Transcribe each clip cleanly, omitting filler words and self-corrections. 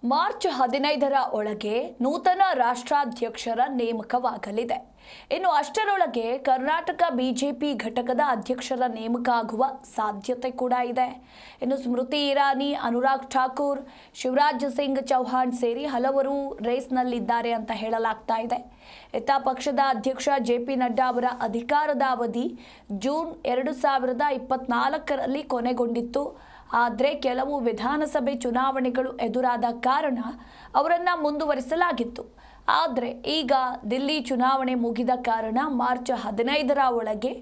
March 15ರ ಒಳಗೆ ನೂತನ ರಾಷ್ಟ್ರಾಧ್ಯಕ್ಷರ ನೇಮಕವಾಗಲಿದೆ. ಇನ್ನು ಅಷ್ಟರೊಳಗೆ ಕರ್ನಾಟಕ ಬಿಜೆಪಿ ಘಟಕದ ಅಧ್ಯಕ್ಷರ ನೇಮಕ ಆಗುವ ಸಾಧ್ಯತೆ ಕೂಡ ಇದೆ. ಇನ್ನು ಸ್ಮೃತಿ ಇರಾನಿ, ಅನುರಾಗ್ ಠಾಕೂರ್, ಶಿವರಾಜ್ ಸಿಂಗ್ ಚೌಹಾಣ್ ಸೇರಿ ಹಲವರು ರೇಸ್ನಲ್ಲಿದ್ದಾರೆ ಅಂತ ಹೇಳಲಾಗ್ತಾ ಇದೆ. ಇತ್ತ ಪಕ್ಷದ ಅಧ್ಯಕ್ಷ ಜೆಪಿ ನಡ್ಡಾ ಅವರ ಅಧಿಕಾರದ ಅವಧಿ ಜೂನ್ 2024ರಲ್ಲಿ ಕೊನೆಗೊಂಡಿತ್ತು. ಆದರೆ ಕೆಲವು ವಿಧಾನಸಭೆ ಚುನಾವಣೆಗಳು ಎದುರಾದ ಕಾರಣ ಅವರನ್ನು ಮುಂದುವರಿಸಲಾಗಿತ್ತು. ಆದರೆ ಈಗ ದಿಲ್ಲಿ ಚುನಾವಣೆ ಮುಗಿದ ಕಾರಣ ಮಾರ್ಚ್ 15ರ ಒಳಗೆ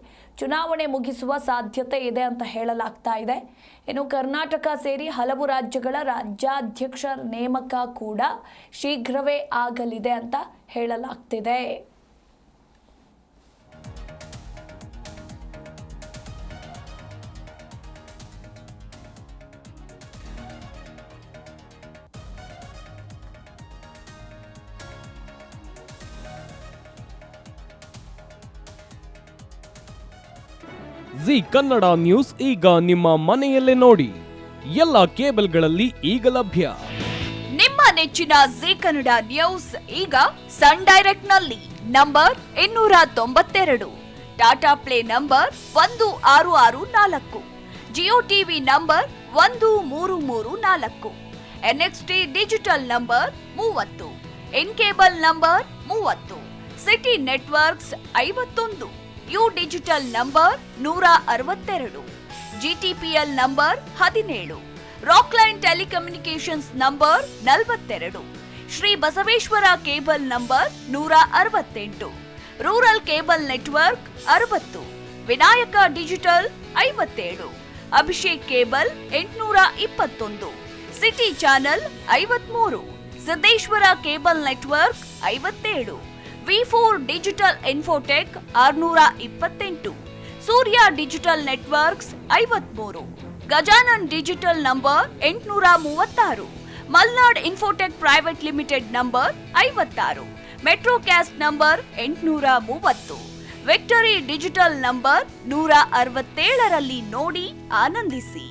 ಚುನಾವಣೆ ಮುಗಿಸುವ ಸಾಧ್ಯತೆ ಇದೆ ಅಂತ ಹೇಳಲಾಗ್ತಾ ಇದೆ. ಇನ್ನು ಕರ್ನಾಟಕ ಸೇರಿ ಹಲವು ರಾಜ್ಯಗಳ ರಾಜ್ಯಾಧ್ಯಕ್ಷ ನೇಮಕ ಕೂಡ ಶೀಘ್ರವೇ ಆಗಲಿದೆ ಅಂತ ಹೇಳಲಾಗ್ತಿದೆ. ಜಿ ಕನ್ನಡ ನ್ಯೂಸ್ ಈಗ ನಿಮ್ಮ ಮನೆಯಲ್ಲೇ ನೋಡಿ. ಎಲ್ಲ ಕೇಬಲ್ಗಳಲ್ಲಿ ಈಗ ಲಭ್ಯ. ನಿಮ್ಮ ನೆಚ್ಚಿನ ಜಿ ಕನ್ನಡ ನ್ಯೂಸ್ ಈಗ ಸನ್ ಡೈರೆಕ್ಟ್ ನಲ್ಲಿ number 292, Tata play number 1664, Jio TV number 1334, NXT digital number 30, in cable number 30, city networks 51, U digital number 162, GTPL number 17, Rockline telecommunications number 42, Shri Basaveshwara cable number 168, rural cable network 60, Vinayaka digital 57, Abhishek cable 821, city channel 53, Siddeshwara cable network 57, V4 digital Infotech 628, Surya digital networks 53, Gajanan digital number 836, Malnad Infotech Private Limited number 56, Metrocast number 830, Victory Digital number 167ರಲ್ಲಿ ನೋಡಿ ಆನಂದಿಸಿ.